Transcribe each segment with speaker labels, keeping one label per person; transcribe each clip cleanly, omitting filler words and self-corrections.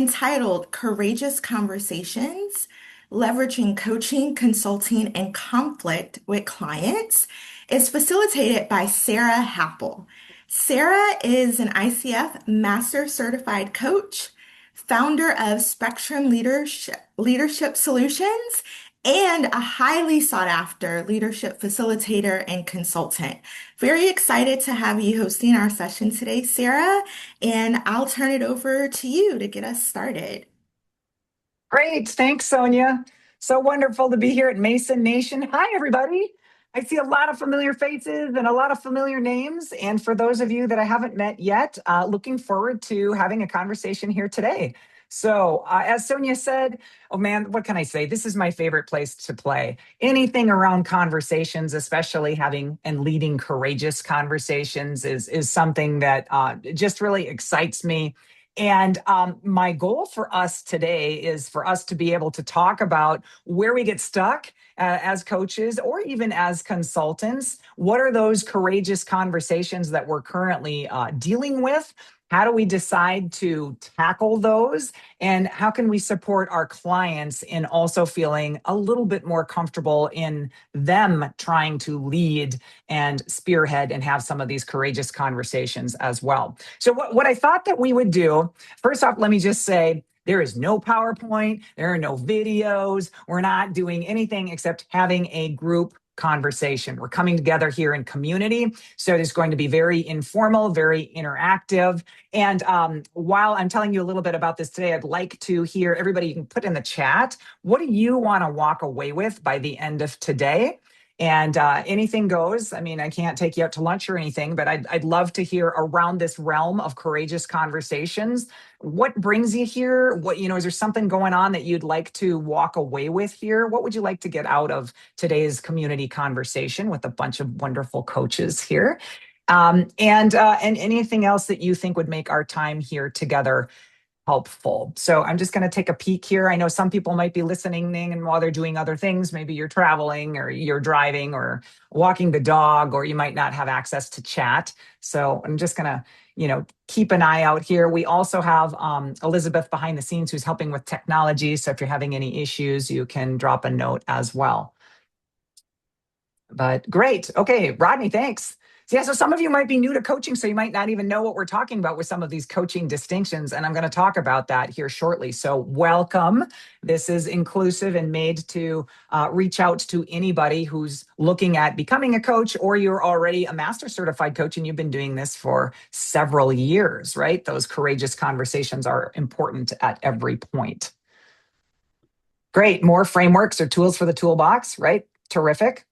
Speaker 1: entitled Courageous Conversations, Leveraging Coaching, Consulting, and Conflict with Clients, is facilitated by Sarah Happel. Sarah is an ICF Master Certified Coach, founder of Spectrum Leadership Solutions, and a highly sought after leadership facilitator and consultant. Very excited to have you hosting our session today, Sarah, and I'll turn it over to you to get us started.
Speaker 2: Great. Thanks, Sonia. So wonderful to be here at Mason Nation. Hi, everybody. I see a lot of familiar faces and a lot of familiar names. And for those of you that I haven't met yet, looking forward to having a conversation here today. So, as Sonia said, oh man, what can I say? This is my favorite place to play. Anything around conversations, especially having and leading courageous conversations, is something that just really excites me. And my goal for us today is for us to be able to talk about where we get stuck as coaches or even as consultants. What are those courageous conversations that we're currently dealing with? How do we decide to tackle those? And how can we support our clients in also feeling a little bit more comfortable in them trying to lead and spearhead and have some of these courageous conversations as well? So what I thought that we would do, first off, let me just say, there is no PowerPoint, there are no videos. We're not doing anything except having a group conversation. We're coming together here in community. So it's going to be very informal, very interactive. And while I'm telling you a little bit about this today, I'd like to hear everybody, you can put in the chat, what do you want to walk away with by the end of today? And anything goes. I mean, I can't take you out to lunch or anything, but I'd love to hear around this realm of courageous conversations. What brings you here? Is there something going on that you'd like to walk away with here? What would you like to get out of today's community conversation with a bunch of wonderful coaches here? And anything else that you think would make our time here together helpful. So I'm just going to take a peek here. I know some people might be listening and while they're doing other things, maybe you're traveling or you're driving or walking the dog, or you might not have access to chat. So I'm just going to, keep an eye out here. We also have Elizabeth behind the scenes who's helping with technology. So if you're having any issues, you can drop a note as well. But great. Okay, Rodney, thanks. So some of you might be new to coaching, so you might not even know what we're talking about with some of these coaching distinctions, and I'm going to talk about that here shortly. So welcome. This is inclusive and made to reach out to anybody who's looking at becoming a coach, or you're already a master certified coach and you've been doing this for several years, right? Those courageous conversations are important at every point. Great. More frameworks or tools for the toolbox, right? Terrific.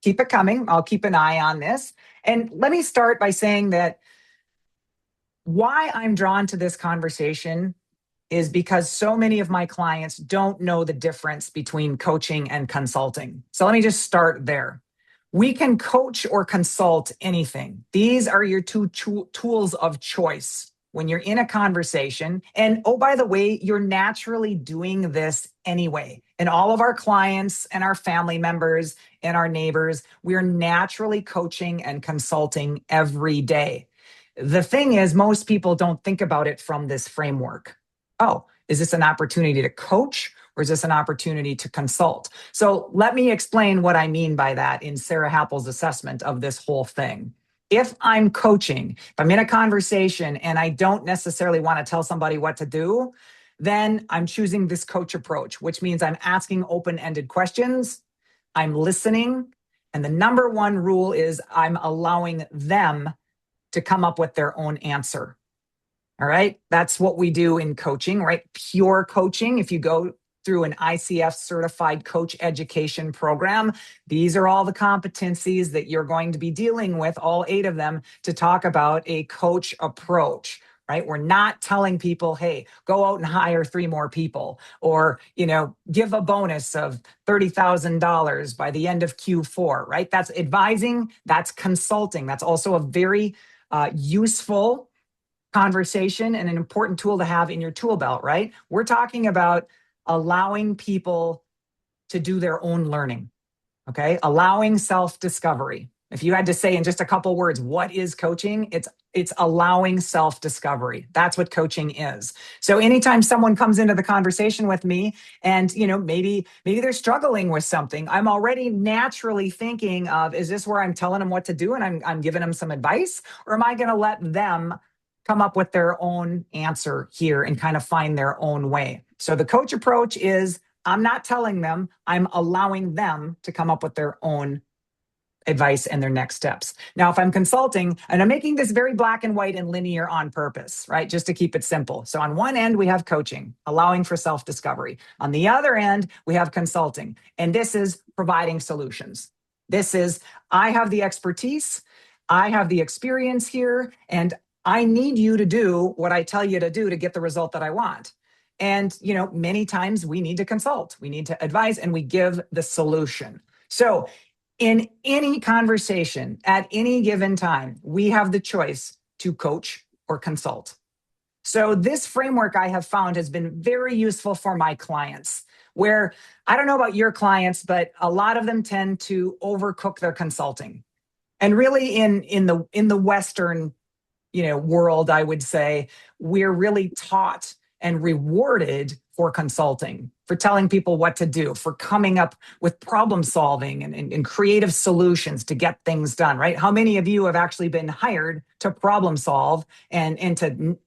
Speaker 2: Keep it coming. I'll keep an eye on this. And let me start by saying that why I'm drawn to this conversation is because so many of my clients don't know the difference between coaching and consulting. So let me just start there. We can coach or consult anything. These are your two tools of choice when you're in a conversation. And oh, by the way, you're naturally doing this anyway. And all of our clients and our family members and our neighbors, we're naturally coaching and consulting every day. The thing is, most people don't think about it from this framework. Oh, is this an opportunity to coach, or is this an opportunity to consult? So let me explain what I mean by that in Sarah Happel's assessment of this whole thing. If I'm coaching, if I'm in a conversation and I don't necessarily want to tell somebody what to do, then I'm choosing this coach approach, which means I'm asking open-ended questions, I'm listening, and the number one rule is I'm allowing them to come up with their own answer. All right. That's what we do in coaching, right? Pure coaching. If you go through an ICF certified coach education program, these are all the competencies that you're going to be dealing with, all 8 of them, to talk about a coach approach, right? We're not telling people, hey, go out and hire 3 more people, or, give a bonus of $30,000 by the end of Q4, right? That's advising, that's consulting. That's also a very useful conversation and an important tool to have in your tool belt, right? We're talking about allowing people to do their own learning, okay? Allowing self-discovery. If you had to say in just a couple words, what is coaching? It's It's allowing self-discovery. That's what coaching is. So anytime someone comes into the conversation with me and, maybe they're struggling with something, I'm already naturally thinking of, is this where I'm telling them what to do and I'm giving them some advice, or am I going to let them come up with their own answer here and kind of find their own way? So the coach approach is, I'm not telling them, I'm allowing them to come up with their own advice and their next steps. Now, if I'm consulting, and I'm making this very black and white and linear on purpose, right? Just to keep it simple. So on one end, we have coaching, allowing for self-discovery. On the other end, we have consulting, and this is providing solutions. This is, I have the expertise, I have the experience here, and I need you to do what I tell you to do to get the result that I want. And, many times we need to consult, we need to advise, and we give the solution. So in any conversation at any given time, we have the choice to coach or consult. So this framework I have found has been very useful for my clients, where I don't know about your clients, but a lot of them tend to overcook their consulting. And really in the Western world, I would say we're really taught and rewarded for consulting, for telling people what to do, for coming up with problem solving and creative solutions to get things done, right? How many of you have actually been hired to problem solve and to,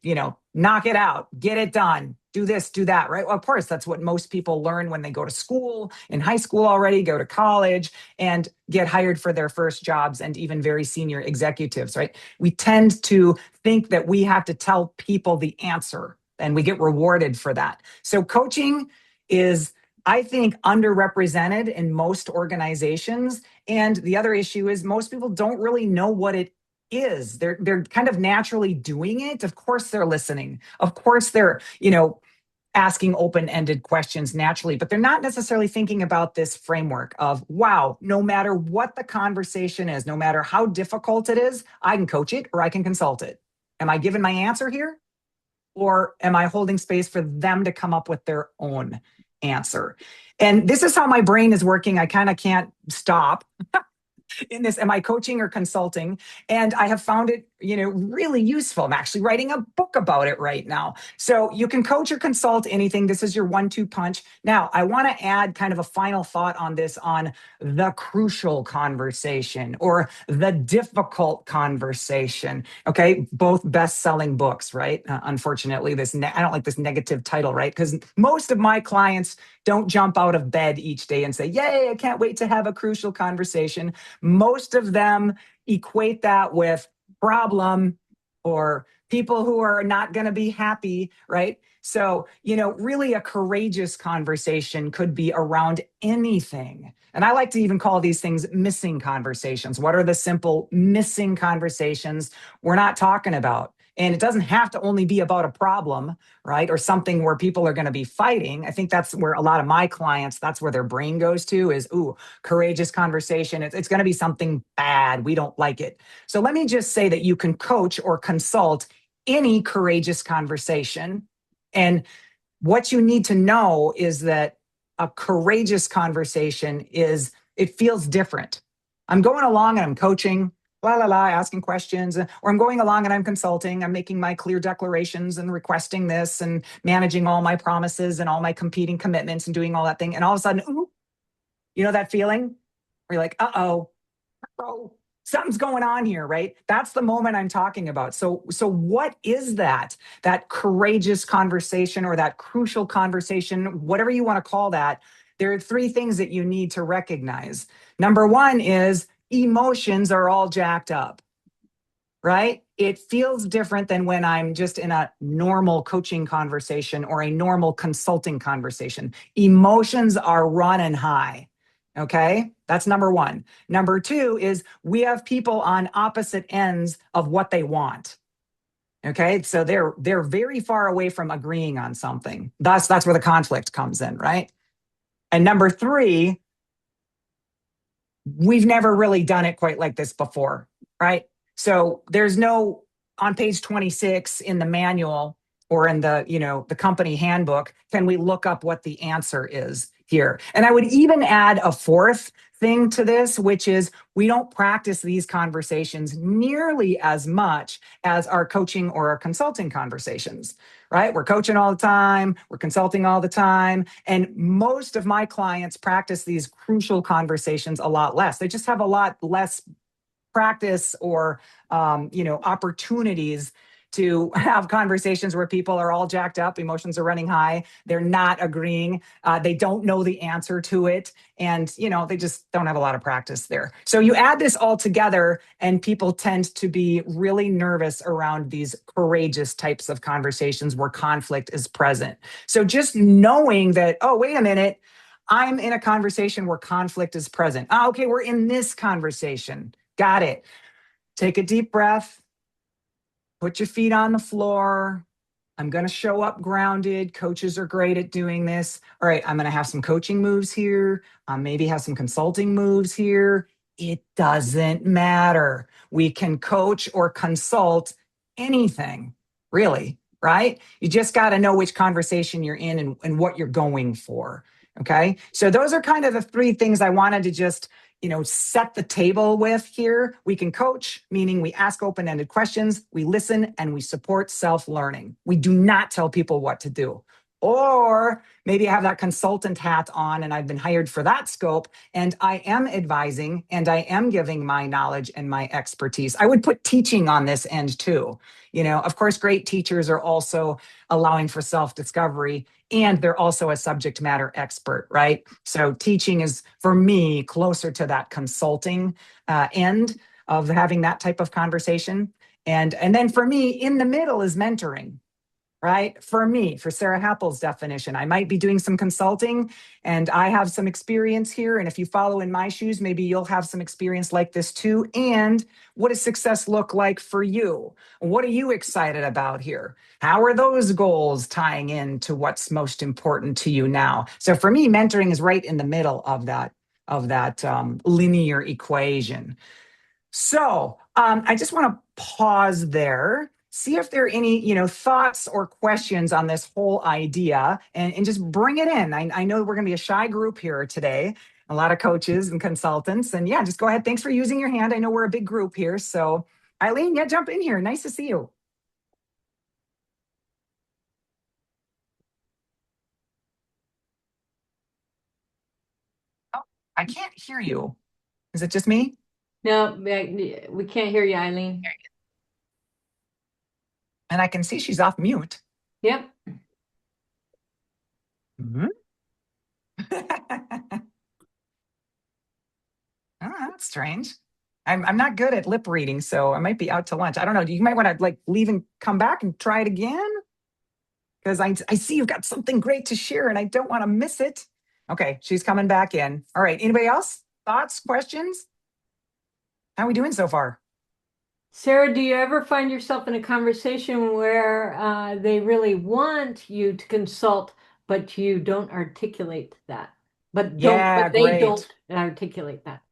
Speaker 2: knock it out, get it done, do this, do that, right? Well, of course, that's what most people learn when they go to school, in high school already, go to college, and get hired for their first jobs, and even very senior executives, right? We tend to think that we have to tell people the answer, and we get rewarded for that. So coaching is, I think, underrepresented in most organizations. And the other issue is most people don't really know what it is. They're kind of naturally doing it. Of course they're listening. Of course they're, asking open-ended questions naturally, but they're not necessarily thinking about this framework of, wow, no matter what the conversation is, no matter how difficult it is, I can coach it or I can consult it. Am I giving my answer here? Or am I holding space for them to come up with their own answer? And this is how my brain is working. I kind of can't stop in this. Am I coaching or consulting? And I have found it, really useful. I'm actually writing a book about it right now. So you can coach or consult anything. This is your 1-2 punch. Now, I want to add kind of a final thought on this, on the crucial conversation or the difficult conversation. Okay. Both best-selling books, right? Unfortunately, I don't like this negative title, right? Because most of my clients don't jump out of bed each day and say, yay, I can't wait to have a crucial conversation. Most of them equate that with problem or people who are not going to be happy, right? So, really a courageous conversation could be around anything. And I like to even call these things missing conversations. What are the simple missing conversations we're not talking about? And it doesn't have to only be about a problem, right? Or something where people are going to be fighting. I think that's where a lot of my clients, that's where their brain goes to is, ooh, courageous conversation. It's going to be something bad. We don't like it. So let me just say that you can coach or consult any courageous conversation. And what you need to know is that a courageous conversation it feels different. I'm going along and I'm coaching, la la la, asking questions, or I'm going along and I'm consulting. I'm making my clear declarations and requesting this and managing all my promises and all my competing commitments and doing all that thing. And all of a sudden, ooh, that feeling where you're like, uh-oh, something's going on here, right? That's the moment I'm talking about. So what is that courageous conversation or that crucial conversation, whatever you want to call that? There are 3 things that you need to recognize. Number 1 is emotions are all jacked up, right? It feels different than when I'm just in a normal coaching conversation or a normal consulting conversation. Emotions are running high. Okay, that's number 1. Number 2 is we have people on opposite ends of what they want. Okay, so they're very far away from agreeing on something. Thus, that's where the conflict comes in, right? And number 3, we've never really done it quite like this before, right? So there's no, on page 26 in the manual, or in the, the company handbook, can we look up what the answer is here? And I would even add a fourth thing to this, which is we don't practice these conversations nearly as much as our coaching or our consulting conversations, right? We're coaching all the time, we're consulting all the time, and most of my clients practice these crucial conversations a lot less. They just have a lot less practice or opportunities to have conversations where people are all jacked up, emotions are running high, they're not agreeing, they don't know the answer to it, and they just don't have a lot of practice there. So you add this all together, and people tend to be really nervous around these courageous types of conversations where conflict is present. So just knowing that, oh, wait a minute, I'm in a conversation where conflict is present. Oh, okay, we're in this conversation. Got it. Take a deep breath, put your feet on the floor. I'm going to show up grounded. Coaches are great at doing this. All right, I'm going to have some coaching moves here, maybe have some consulting moves here. It doesn't matter. We can coach or consult anything, really, right? You just got to know which conversation you're in and what you're going for. Okay. So those are kind of the three things I wanted to just set the table with here. We can coach, meaning we ask open-ended questions, we listen, and we support self-learning. We do not tell people what to do. Or maybe I have that consultant hat on and I've been hired for that scope, and I am advising and I am giving my knowledge and my expertise. I would put teaching on this end too. Of course, great teachers are also allowing for self-discovery, and they're also a subject matter expert, right? So teaching is, for me, closer to that consulting end of having that type of conversation. And then for me, in the middle is mentoring, right? For me, for Sarah Happel's definition, I might be doing some consulting and I have some experience here. And if you follow in my shoes, maybe you'll have some experience like this too. And what does success look like for you? What are you excited about here? How are those goals tying into what's most important to you now? So for me, mentoring is right in the middle of that linear equation. So I just want to pause there, see if there are any, thoughts or questions on this whole idea, and just bring it in. I know we're going to be a shy group here today, a lot of coaches and consultants. And yeah, just go ahead. Thanks for using your hand. I know we're a big group here. So Eileen, yeah, jump in here. Nice to see you. Oh, I can't hear you. Is it just me?
Speaker 3: No, we can't hear you, Eileen.
Speaker 2: And I can see she's off mute.
Speaker 3: Yep.
Speaker 2: Mhm. Oh, that's strange. I'm not good at lip reading, so I might be out to lunch. I don't know. You might want to leave and come back and try it again, because I see you've got something great to share and I don't want to miss it. Okay, she's coming back in. All right. Anybody else? Thoughts, questions? How are we doing so far?
Speaker 3: Sarah, do you ever find yourself in a conversation where they really want you to consult, but you don't articulate that?
Speaker 2: Yeah,
Speaker 3: But they
Speaker 2: great.
Speaker 3: don't articulate that.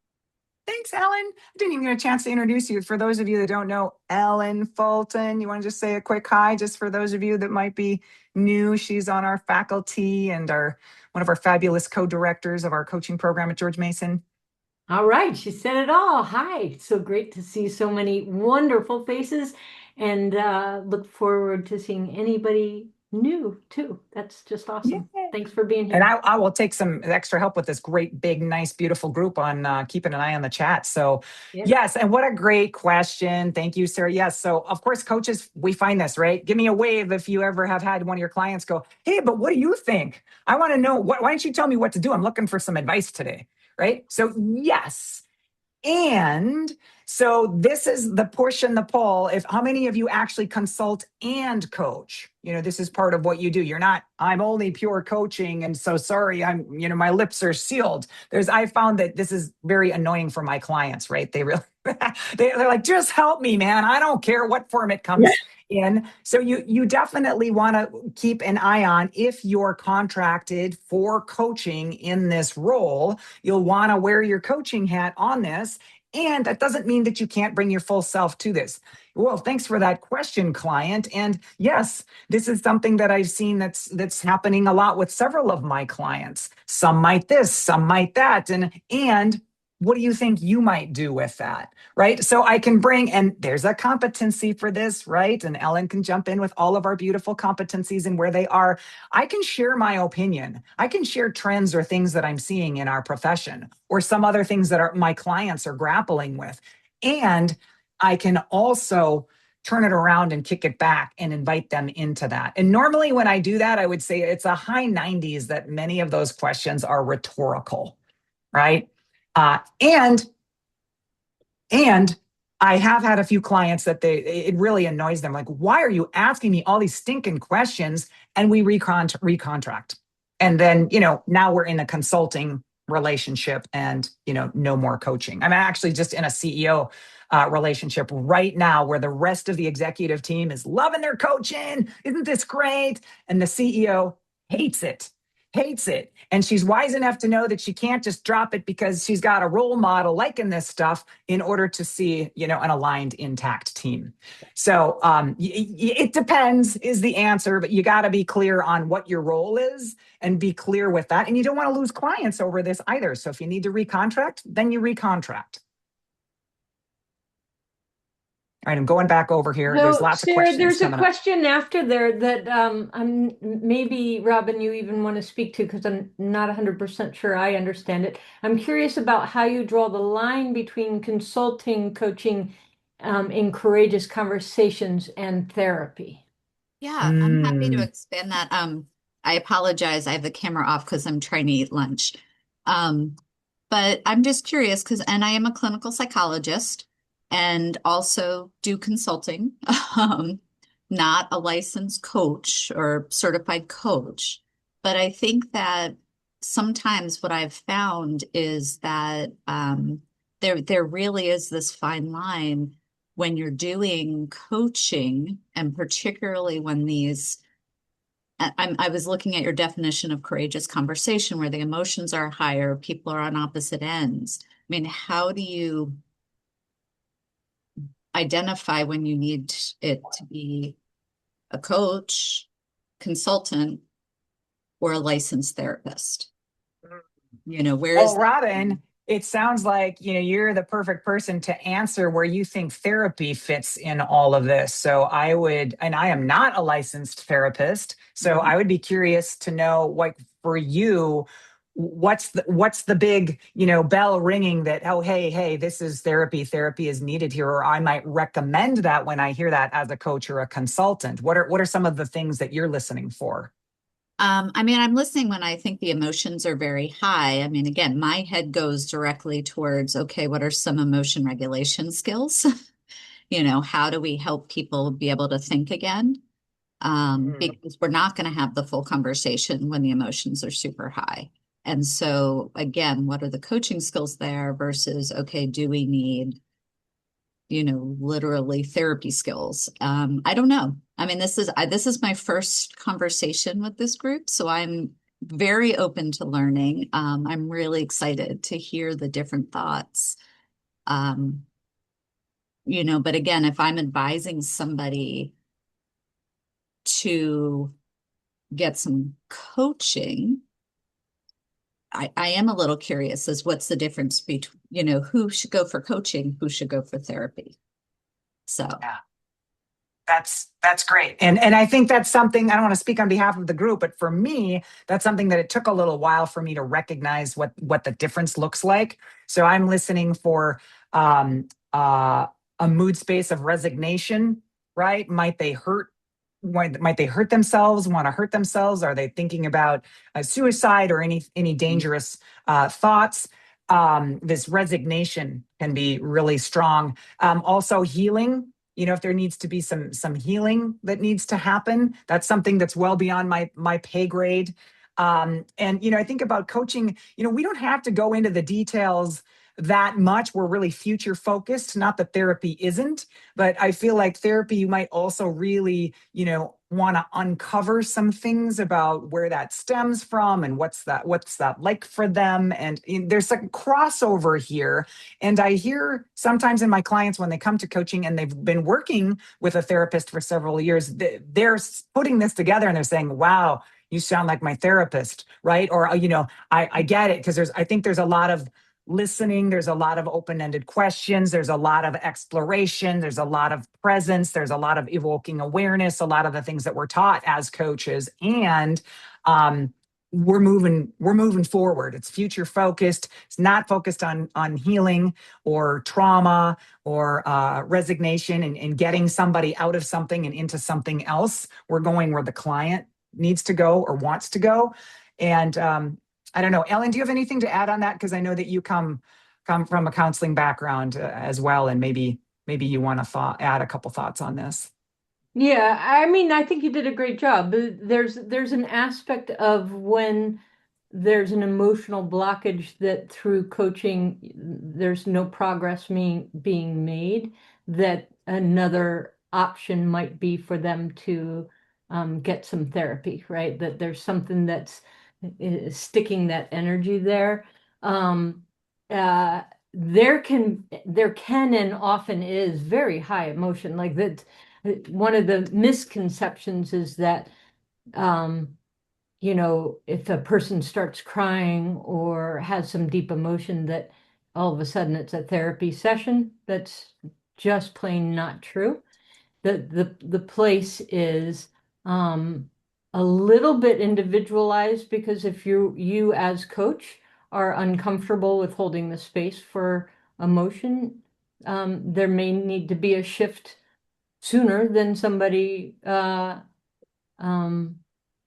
Speaker 2: Thanks, Ellen. I didn't even get a chance to introduce you. For those of you that don't know, Ellen Fulton, you want to just say a quick hi, just for those of you that might be new. She's on our faculty and one of our fabulous co-directors of our coaching program at George Mason.
Speaker 3: All right, she said it all. Hi, so great to see so many wonderful faces, and look forward to seeing anybody new too. That's just
Speaker 2: Yeah.
Speaker 3: awesome. Thanks for being
Speaker 2: And
Speaker 3: here.
Speaker 2: I will take some extra help with this great, big, nice, beautiful group on keeping an eye on the chat. So,
Speaker 3: Yes.
Speaker 2: yes. And what a great question. Thank you, Sarah. Yes. So, of course, coaches, we find this, right? Give me a wave if you ever have had one of your clients go, hey, but what do you think? I want to know, why don't you tell me what to do? I'm looking for some advice today, right? So, yes. And so this is the push and the pull. If how many of you actually consult and coach? This is part of what you do. You're not, I'm only pure coaching. And so sorry, my lips are sealed. I found that this is very annoying for my clients, right? They really, they're like, just help me, man. I don't care what form it comes in. So you definitely want to keep an eye on, if you're contracted for coaching in this role, you'll want to wear your coaching hat on this. And that doesn't mean that you can't bring your full self to this. Well, thanks for that question, client. And yes, this is something that I've seen that's happening a lot with several of my clients. Some might this, some might that. And what do you think you might do with that? Right. So I can bring, and there's a competency for this, right? And Ellen can jump in with all of our beautiful competencies and where they are. I can share my opinion. I can share trends or things that I'm seeing in our profession or some other things that my clients are grappling with. And I can also turn it around and kick it back and invite them into that. And normally when I do that, I would say it's a high 90s that many of those questions are rhetorical, right? Uh, and and I have had a few clients that it really annoys them. Like, why are you asking me all these stinking questions? And we recontract. And then, now we're in a consulting relationship and, no more coaching. I'm actually just in a CEO relationship right now where the rest of the executive team is loving their coaching. Isn't this great? And the CEO hates it hates it. And she's wise enough to know that she can't just drop it because she's got a role model liking this stuff in order to see, an aligned, intact team. So it depends is the answer, but you got to be clear on what your role is and be clear with that. And you don't want to lose clients over this either. So if you need to recontract, then you recontract. All right, I'm going back over here. There's
Speaker 3: So,
Speaker 2: lots of
Speaker 3: Sarah,
Speaker 2: questions
Speaker 3: there's a
Speaker 2: coming up.
Speaker 3: question after there that I'm maybe Robin, you even want to speak to because I'm not 100% sure I understand it. I'm curious about how you draw the line between consulting, coaching, in courageous conversations and therapy.
Speaker 4: Yeah, I'm happy to
Speaker 2: Mm.
Speaker 4: expand that. I apologize. I have the camera off because I'm trying to eat lunch. Um, but I'm just curious and I am a clinical psychologist and also do consulting, not a licensed coach or certified coach. But I think that sometimes what I've found is that there really is this fine line when you're doing coaching, and particularly when I was looking at your definition of courageous conversation where the emotions are higher, people are on opposite ends. I mean, how do you identify when you need it to be a coach, consultant, or a licensed therapist? Where is
Speaker 2: Well,
Speaker 4: that?
Speaker 2: Robin, it sounds like, you're the perfect person to answer where you think therapy fits in all of this. So and I am not a licensed therapist, so
Speaker 4: Mhm.
Speaker 2: I would be curious to know what for you, what's the big, bell ringing that, oh, hey, this is therapy is needed here, or I might recommend that when I hear that as a coach or a consultant. What are some of the things that you're listening for?
Speaker 4: I mean, I'm listening when I think the emotions are very high. I mean, again, my head goes directly towards, okay, what are some emotion regulation skills? How do we help people be able to think again? Because we're not going to have the full conversation when the emotions are super high. And so, again, what are the coaching skills there versus, okay, do we need, literally therapy skills? I don't know. I mean, this is my first conversation with this group, so I'm very open to learning. I'm really excited to hear the different thoughts. Um, but again, if I'm advising somebody to get some coaching, I am a little curious as what's the difference between, who should go for coaching, who should go for therapy. So,
Speaker 2: Yeah. That's great. And I think that's something, I don't want to speak on behalf of the group, but for me, that's something that it took a little while for me to recognize what the difference looks like. So I'm listening for um, uh, a mood space of resignation, right? Might they hurt themselves, want to hurt themselves? Are they thinking about suicide or any dangerous thoughts? This resignation can be really strong. Also healing, if there needs to be some healing that needs to happen, that's something that's well beyond my pay grade. And I think about coaching, we don't have to go into the details that much. We're really future focused, not that therapy isn't, but I feel like therapy, you might also really, want to uncover some things about where that stems from and what's that like for them. And there's a crossover here. And I hear sometimes in my clients when they come to coaching and they've been working with a therapist for several years, they're putting this together and they're saying, wow, you sound like my therapist, right? Or, I get it, because I think there's a lot of listening, there's a lot of open-ended questions, there's a lot of exploration, there's a lot of presence, there's a lot of evoking awareness, a lot of the things that we're taught as coaches. And we're moving forward. It's future focused. It's not focused on healing or trauma or resignation and getting somebody out of something and into something else. We're going where the client needs to go or wants to go. And I don't know, Ellen, do you have anything to add on that? Because I know that you come from a counseling background as well, and maybe you want to add a couple thoughts on this.
Speaker 3: Yeah, I mean, I think you did a great job. There's an aspect of when there's an emotional blockage that through coaching there's no progress being made, that another option might be for them to get some therapy, right? That there's something that's sticking that energy there. Um, uh, there can and often is very high emotion, like that. One of the misconceptions is that if a person starts crying or has some deep emotion, that all of a sudden it's a therapy session. That's just plain not true. The place is a little bit individualized, because if you as coach are uncomfortable with holding the space for emotion, there may need to be a shift sooner than somebody um,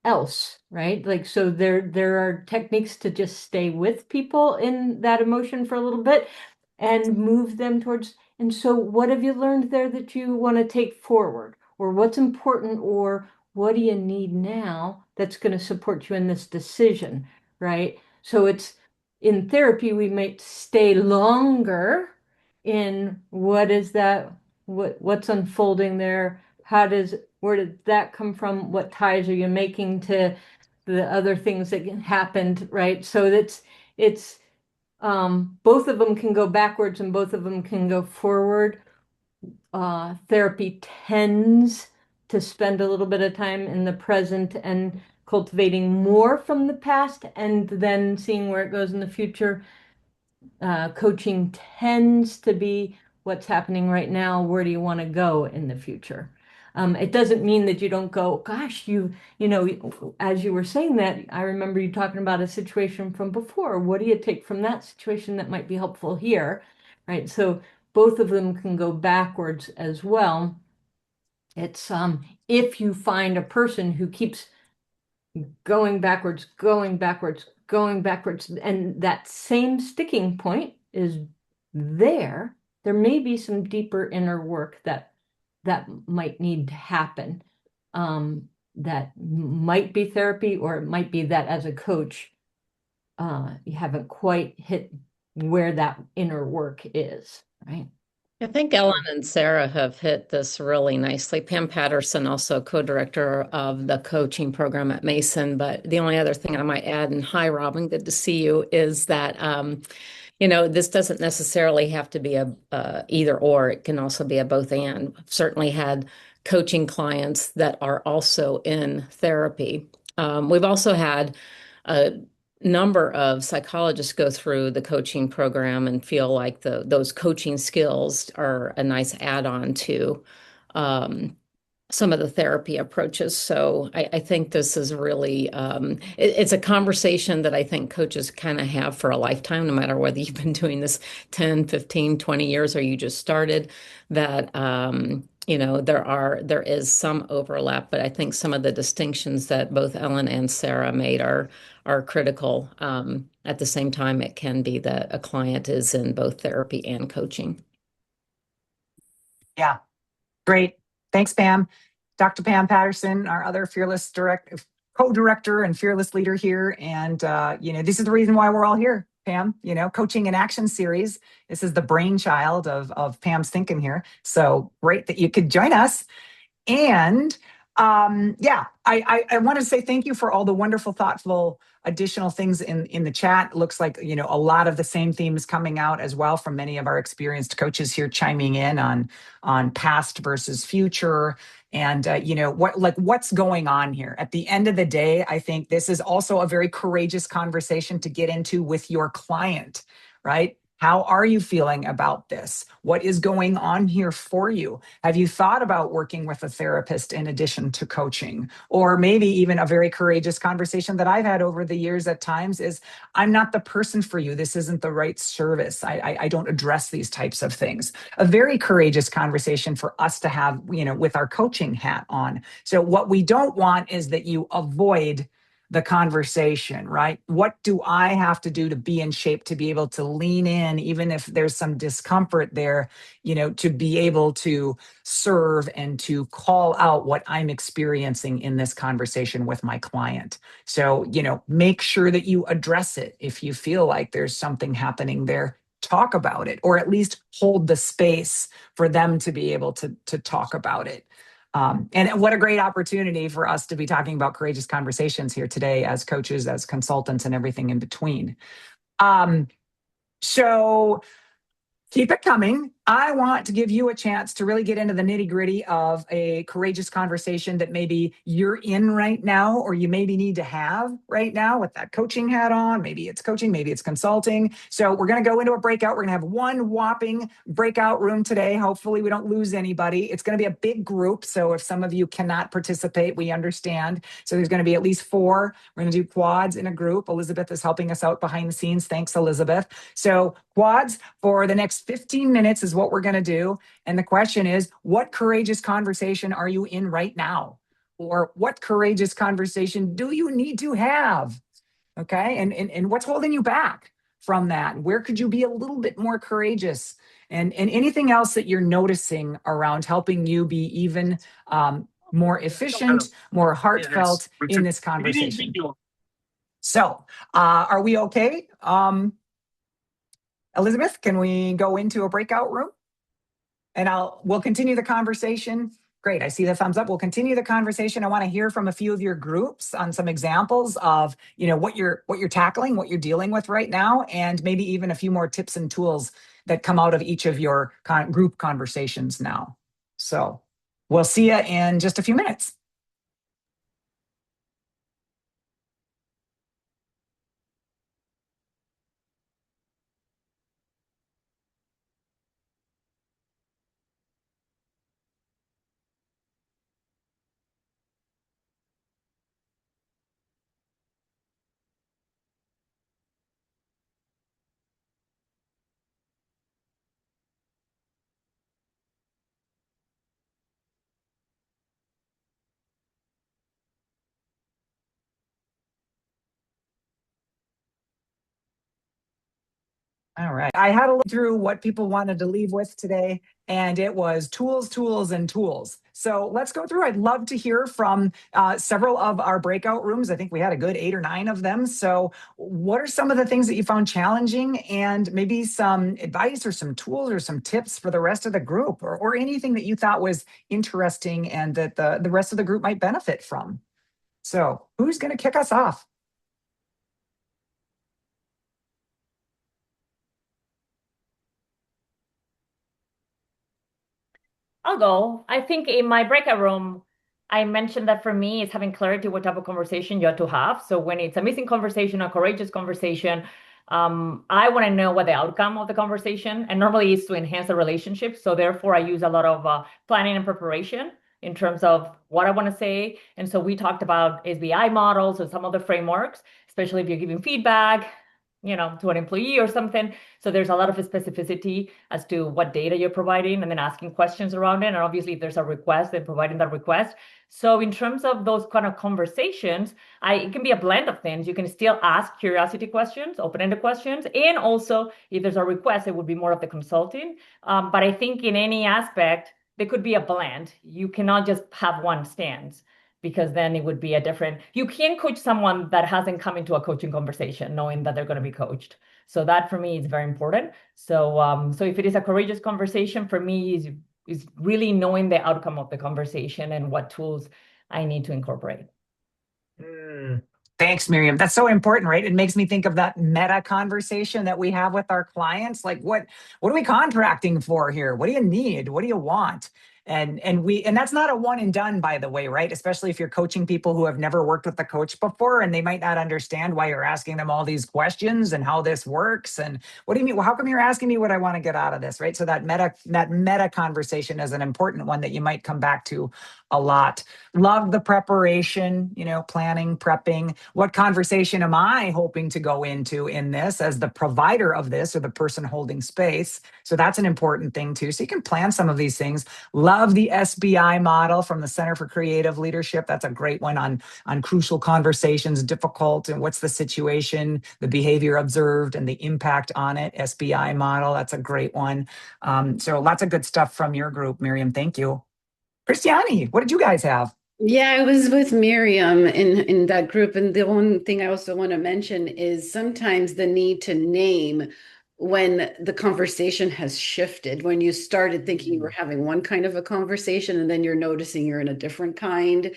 Speaker 3: else, right? Like, so there are techniques to just stay with people in that emotion for a little bit and move them towards. And so, what have you learned there that you want to take forward, or what's important, or what do you need now that's going to support you in this decision, right? So it's in therapy, we might stay longer in what is that, what's unfolding there, where did that come from, what ties are you making to the other things that happened, right? So it's both of them can go backwards and both of them can go forward. Therapy tends to spend a little bit of time in the present and cultivating more from the past and then seeing where it goes in the future. Coaching tends to be what's happening right now. Where do you want to go in the future? It doesn't mean that you don't go, gosh, as you were saying that, I remember you talking about a situation from before. What do you take from that situation that might be helpful here? Right. So both of them can go backwards as well. It's if you find a person who keeps going backwards, going backwards, going backwards, and that same sticking point is there may be some deeper inner work that might need to happen. That might be therapy, or it might be that as a coach, you haven't quite hit where that inner work is, right?
Speaker 5: I think Ellen and Sarah have hit this really nicely. Pam Patterson, also co-director of the coaching program at Mason. But the only other thing I might add, and hi, Robin, good to see you, is that this doesn't necessarily have to be a either or. It can also be a both and. I've certainly had coaching clients that are also in therapy. We've also had a number of psychologists go through the coaching program and feel like those coaching skills are a nice add-on to some of the therapy approaches. So I think this is really, it's a conversation that I think coaches kind of have for a lifetime, no matter whether you've been doing this 10, 15, 20 years, or you just started, that, there is some overlap, but I think some of the distinctions that both Ellen and Sarah made are critical. At the same time, it can be that a client is in both therapy and coaching.
Speaker 2: Yeah, great. Thanks, Pam. Dr. Pam Patterson, our other fearless co-director and fearless leader here. And, this is the reason why we're all here, Pam, Coaching in Action series. This is the brainchild of Pam's thinking here. So great that you could join us. And Yeah, I want to say thank you for all the wonderful, thoughtful additional things in the chat. Looks like, a lot of the same themes coming out as well from many of our experienced coaches here chiming in on past versus future. And what's going on here. At the end of the day, I think this is also a very courageous conversation to get into with your client, right? How are you feeling about this? What is going on here for you? Have you thought about working with a therapist in addition to coaching? Or maybe even a very courageous conversation that I've had over the years at times is, I'm not the person for you. This isn't the right service. I don't address these types of things. A very courageous conversation for us to have, with our coaching hat on. So what we don't want is that you avoid the conversation, right? What do I have to do to be in shape to be able to lean in, even if there's some discomfort there, to be able to serve and to call out what I'm experiencing in this conversation with my client. So, make sure that you address it. If you feel like there's something happening there, talk about it, or at least hold the space for them to be able to talk about it. And what a great opportunity for us to be talking about courageous conversations here today as coaches, as consultants, and everything in between. Um, so keep it coming. I want to give you a chance to really get into the nitty gritty of a courageous conversation that maybe you're in right now, or you maybe need to have right now with that coaching hat on. Maybe it's coaching, maybe it's consulting. So we're going to go into a breakout. We're going to have one whopping breakout room today. Hopefully we don't lose anybody. It's going to be a big group. So if some of you cannot participate, we understand. So there's going to be at least 4. We're going to do quads in a group. Elizabeth is helping us out behind the scenes. Thanks, Elizabeth. So quads for the next 15 minutes is what we're going to do. And the question is, what courageous conversation are you in right now? Or what courageous conversation do you need to have? Okay. And what's holding you back from that? Where could you be a little bit more courageous? And anything else that you're noticing around helping you be even more efficient, more heartfelt in this conversation. So are we okay? Elizabeth, can we go into a breakout room? And we'll continue the conversation. Great, I see the thumbs up. We'll continue the conversation. I want to hear from a few of your groups on some examples of, what you're tackling, what you're dealing with right now, and maybe even a few more tips and tools that come out of each of your group conversations now. So we'll see you in just a few minutes. All right. I had a look through what people wanted to leave with today, and it was tools, tools, and tools. So let's go through. I'd love to hear from several of our breakout rooms. I think we had a good 8 or 9 of them. So what are some of the things that you found challenging, and maybe some advice or some tools or some tips for the rest of the group, or anything that you thought was interesting and that the rest of the group might benefit from? So who's going to kick us off?
Speaker 6: I'll go. I think in my breakout room, I mentioned that for me, it's having clarity what type of conversation you have to have. So when it's a missing conversation, a courageous conversation, I want to know what the outcome of the conversation, and normally it's to enhance the relationship. So therefore, I use a lot of planning and preparation in terms of what I want to say. And so we talked about SBI models and some other frameworks, especially if you're giving feedback, to an employee or something. So there's a lot of specificity as to what data you're providing and then asking questions around it. And obviously, if there's a request, then providing that request. So in terms of those kind of conversations, it can be a blend of things. You can still ask curiosity questions, open-ended questions. And also, if there's a request, it would be more of the consulting. But I think in any aspect, there could be a blend. You cannot just have one stance, because then it would be you can coach someone that hasn't come into a coaching conversation knowing that they're going to be coached. So that for me is very important. So if it is a courageous conversation, for me is really knowing the outcome of the conversation and what tools I need to incorporate.
Speaker 2: Mm. Thanks, Miriam. That's so important, right? It makes me think of that meta conversation that we have with our clients. Like, what are we contracting for here? What do you need? What do you want? And that's not a one and done, by the way, right? Especially if you're coaching people who have never worked with a coach before and they might not understand why you're asking them all these questions and how this works. And what do you mean? Well, how come you're asking me what I want to get out of this, right? So that meta conversation is an important one that you might come back to a lot. Love the preparation, planning, prepping. What conversation am I hoping to go into in this as the provider of this or the person holding space? So that's an important thing too. So you can plan some of these things. Love the SBI model from the Center for Creative Leadership. That's a great one on crucial conversations, difficult, and what's the situation, the behavior observed, and the impact on it. SBI model. That's a great one. So lots of good stuff from your group, Miriam. Thank you. Christiani, what did you guys have?
Speaker 7: Yeah, I was with Miriam in that group, and the one thing I also want to mention is sometimes the need to name when the conversation has shifted, when you started thinking you were having one kind of a conversation and then you're noticing you're in a different kind,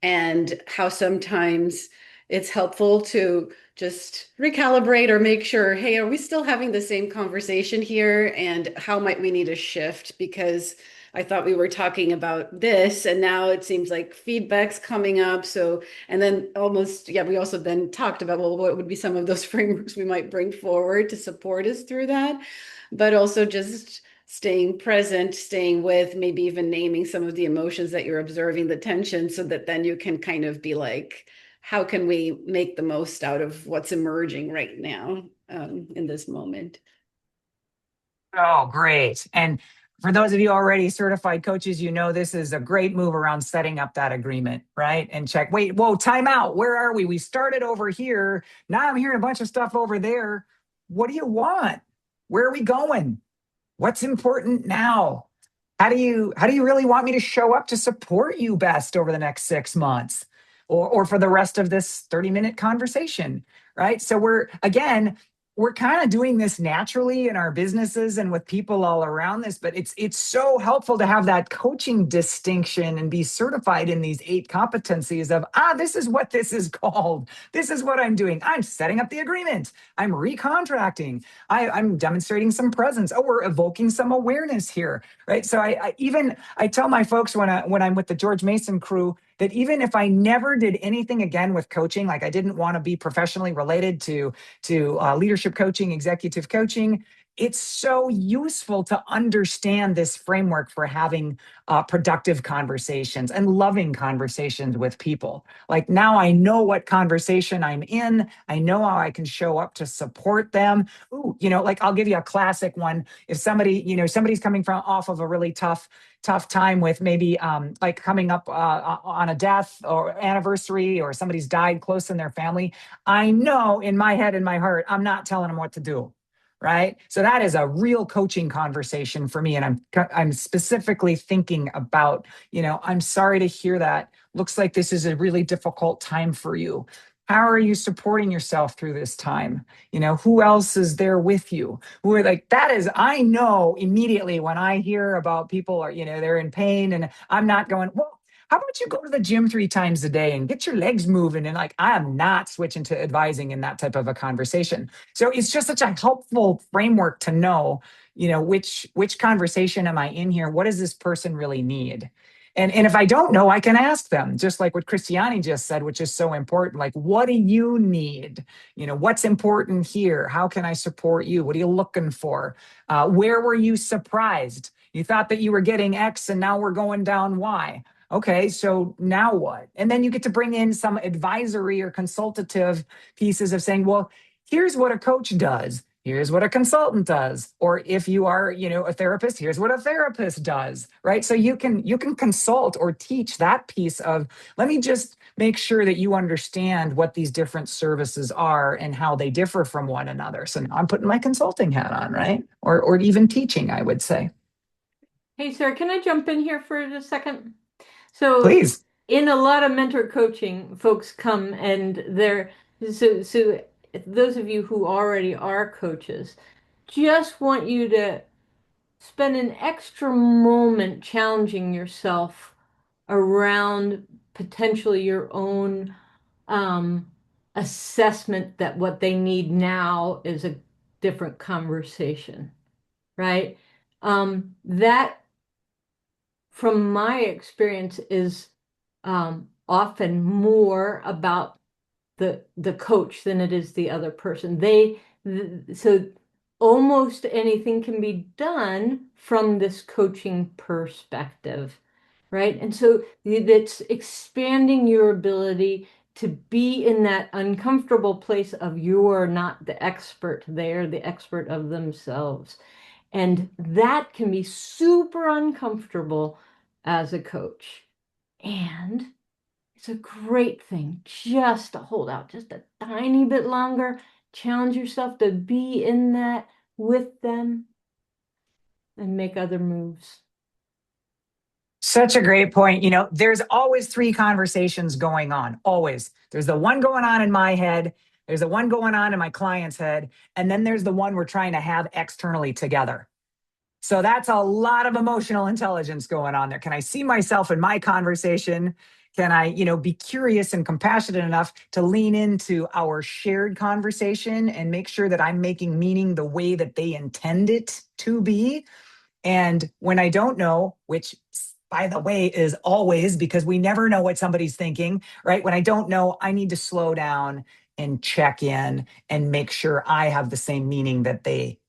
Speaker 7: and how sometimes it's helpful to just recalibrate or make sure, hey, are we still having the same conversation here? And how might we need a shift? Because I thought we were talking about this, and now it seems like feedback's coming up. So, and then almost, yeah, we also then talked about, well, what would be some of those frameworks we might bring forward to support us through that? But also just staying present, staying with, maybe even naming some of the emotions that you're observing, the tension, so that then you can kind of be like, how can we make the most out of what's emerging right now in this moment?
Speaker 2: Oh, great. And for those of you already certified coaches, this is a great move around setting up that agreement, right? And check, wait, whoa, time out. Where are we? We started over here. Now I'm hearing a bunch of stuff over there. What do you want? Where are we going? What's important now? How do you really want me to show up to support you best over the next 6 months or for the rest of this 30-minute conversation? Right. So we're kind of doing this naturally in our businesses and with people all around this, but it's so helpful to have that coaching distinction and be certified in these 8 competencies of this is what this is called. This is what I'm doing. I'm setting up the agreement. I'm recontracting. I'm demonstrating some presence. Oh, we're evoking some awareness here, right? So I tell my folks when I'm with the George Mason crew that even if I never did anything again with coaching, like I didn't want to be professionally related to leadership coaching, executive coaching, it's so useful to understand this framework for having productive conversations and loving conversations with people. Like now I know what conversation I'm in. I know how I can show up to support them. Ooh, like I'll give you a classic one. If somebody's coming from off of a really tough time with maybe like coming up on a death or anniversary, or somebody's died close in their family, I know in my head, in my heart, I'm not telling them what to do. Right. So that is a real coaching conversation for me. And I'm specifically thinking about, I'm sorry to hear that. Looks like this is a really difficult time for you. How are you supporting yourself through this time? Who else is there with you? Who are like, that is, I know immediately when I hear about people are, they're in pain, and I'm not going, well, how about you go to the gym 3 times a day and get your legs moving? And like, I am not switching to advising in that type of a conversation. So it's just such a helpful framework to know, which conversation am I in here? What does this person really need? And if I don't know, I can ask them, just like what Christiani just said, which is so important. Like, what do you need? What's important here? How can I support you? What are you looking for? Where were you surprised? You thought that you were getting X and now we're going down Y. Okay, so now what? And then you get to bring in some advisory or consultative pieces of saying, well, here's what a coach does. Here's what a consultant does. Or if you are, a therapist, here's what a therapist does, right? So you can consult or teach that piece of, let me just make sure that you understand what these different services are and how they differ from one another. So now I'm putting my consulting hat on, right? Or even teaching, I would say.
Speaker 3: Hey, Sarah, can I jump in here for a second? So
Speaker 2: Please.
Speaker 3: in a lot of mentor coaching, folks come and so those of you who already are coaches just want you to spend an extra moment challenging yourself around potentially your own assessment that what they need now is a different conversation, right? That, from my experience, is often more about the coach than it is the other person. So almost anything can be done from this coaching perspective, right? And so it's expanding your ability to be in that uncomfortable place of you're not the expert, they're the expert of themselves. And that can be super uncomfortable as a coach. And it's a great thing just to hold out just a tiny bit longer, challenge yourself to be in that with them and make other moves.
Speaker 2: Such a great point. You know, there's always three conversations going on, always. There's the one going on in my head, there's the one going on in my client's head, and then there's the one we're trying to have externally together. So that's a lot of emotional intelligence going on there. Can I see myself in my conversation? Can I, be curious and compassionate enough to lean into our shared conversation and make sure that I'm making meaning the way that they intend it to be? And when I don't know, which by the way is always, because we never know what somebody's thinking, right? When I don't know, I need to slow down and check in and make sure I have the same meaning that they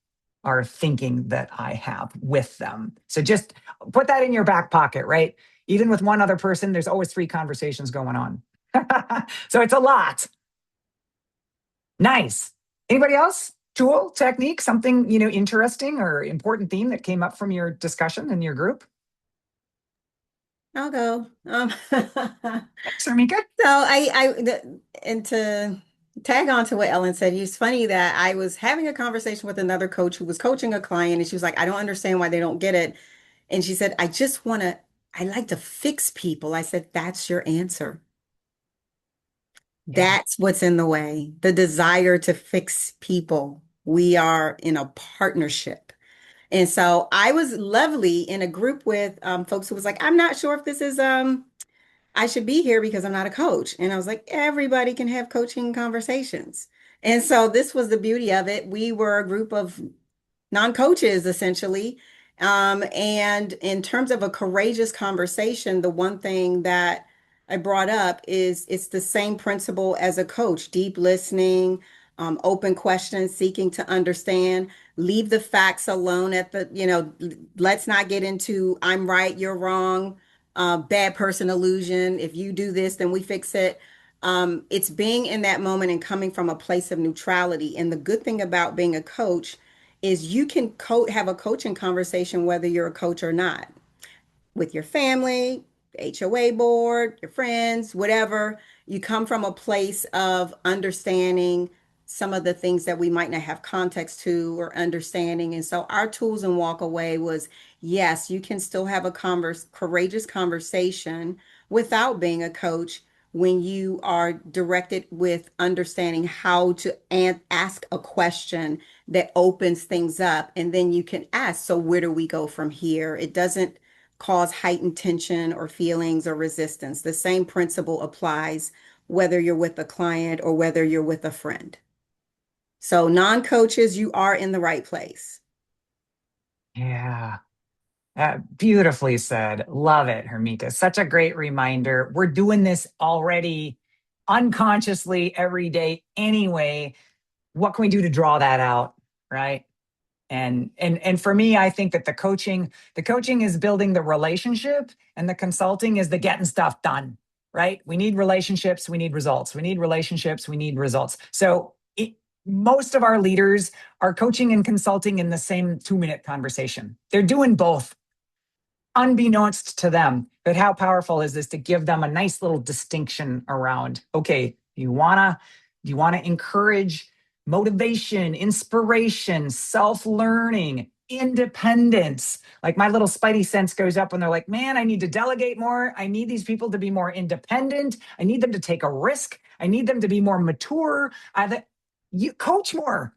Speaker 2: are thinking that I have with them. So just put that in your back pocket, right? Even with one other person, there's always three conversations going on. So it's a lot. Nice. Anybody else? Tool, technique, something, interesting or important theme that came up from your discussion in your group?
Speaker 8: I'll go.
Speaker 2: Thanks, Armika.
Speaker 8: And to tag on to what Ellen said, it's funny that I was having a conversation with another coach who was coaching a client, and she was like, I don't understand why they don't get it. And she said, I like to fix people. I said, that's your answer.
Speaker 2: Yeah.
Speaker 8: That's what's in the way, the desire to fix people. We are in a partnership. And so I was lovely in a group with folks who was like, I'm not sure if this is I should be here because I'm not a coach. And I was like, everybody can have coaching conversations. And so this was the beauty of it. We were a group of non-coaches essentially. And in terms of a courageous conversation, the one thing that I brought up is it's the same principle as a coach, deep listening, open questions, seeking to understand, leave the facts alone let's not get into I'm right, you're wrong, bad person illusion. If you do this, then we fix it. It's being in that moment and coming from a place of neutrality. And the good thing about being a coach is you can have a coaching conversation whether you're a coach or not, with your family, HOA board, your friends, whatever. You come from a place of understanding some of the things that we might not have context to or understanding. And so our tools and walk away was, yes, you can still have a courageous conversation without being a coach when you are directed with understanding how to ask a question that opens things up. And then you can ask, so where do we go from here? It doesn't cause heightened tension or feelings or resistance. The same principle applies whether you're with a client or whether you're with a friend. So non-coaches, you are in the right place.
Speaker 2: Yeah. Beautifully said. Love it, Hermita. Such a great reminder. We're doing this already unconsciously every day anyway. What can we do to draw that out? Right. And for me, I think that the coaching is building the relationship and the consulting is the getting stuff done. Right. We need relationships. We need results. We need relationships. We need results. So most of our leaders are coaching and consulting in the same 2-minute conversation. They're doing both, unbeknownst to them. But how powerful is this to give them a nice little distinction around, okay, you wanna encourage motivation, inspiration, self-learning, independence. Like my little spidey sense goes up when they're like, man, I need to delegate more. I need these people to be more independent. I need them to take a risk. I need them to be more mature. You coach more,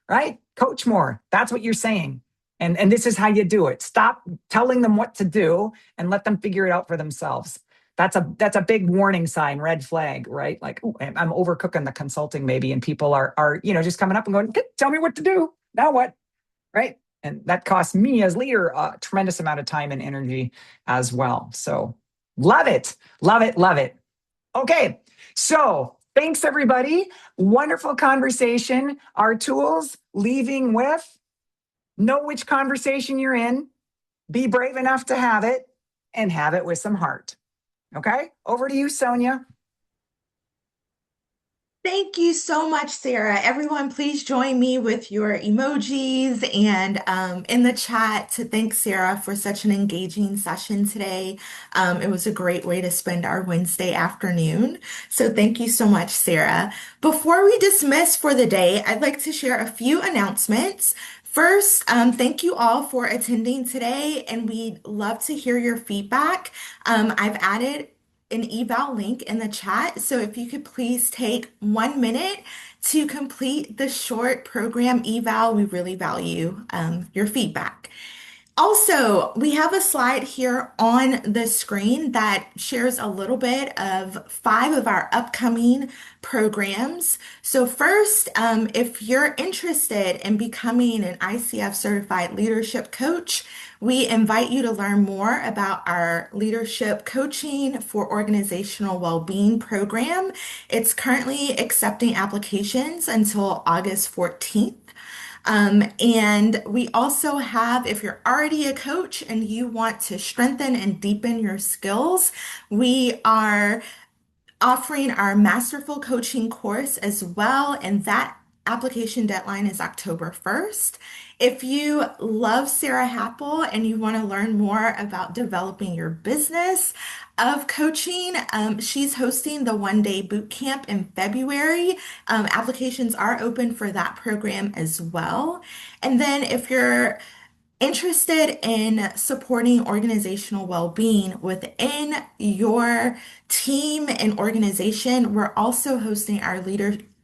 Speaker 2: right? Coach more. That's what you're saying. And this is how you do it. Stop telling them what to do and let them figure it out for themselves. that's a big warning sign, red flag, right? Like, ooh, I'm overcooking the consulting maybe, and people are just coming up and going, tell me what to do. Now what? Right? And that costs me as leader a tremendous amount of time and energy as well. So love it, love it, love it. Okay, so thanks everybody. Wonderful conversation. Our tools, leaving with, know which conversation you're in, be brave enough to have it, and have it with some heart. Okay, over to you, Sonia.
Speaker 1: Thank you so much, Sarah. Everyone, please join me with your emojis and in the chat to thank Sarah for such an engaging session today. It was a great way to spend our Wednesday afternoon. So thank you so much, Sarah. Before we dismiss for the day, I'd like to share a few announcements. First, thank you all for attending today, and we'd love to hear your feedback. I've added an eval link in the chat. So if you could please take 1 minute to complete the short program eval, we really value your feedback. Also, we have a slide here on the screen that shares a little bit of 5 of our upcoming programs. So first, if you're interested in becoming an ICF certified leadership coach, we invite you to learn more about our leadership coaching for organizational well-being program. It's currently accepting applications until August 14th. And we also have, if you're already a coach and you want to strengthen and deepen your skills, we are offering our Masterful Coaching course as well, and that application deadline is October 1st. If you love Sarah Happel and you want to learn more about developing your business of coaching, she's hosting the one-day boot camp in February. Applications are open for that program as well. And then if you're interested in supporting organizational well-being within your team and organization, we're also hosting our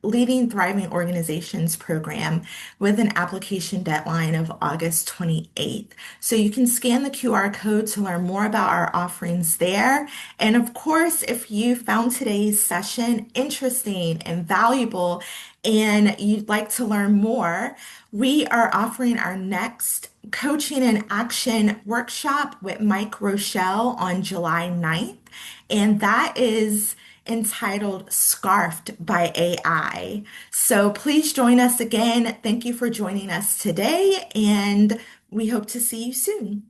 Speaker 1: Leading Thriving Organizations program with an application deadline of August 28th. So you can scan the QR code to learn more about our offerings there. And of course, if you found today's session interesting and valuable and you'd like to learn more, we are offering our next Coaching in Action workshop with Mike Rochelle on July 9th, and that is entitled Scarfed by AI. So please join us again. Thank you for joining us today, and we hope to see you soon.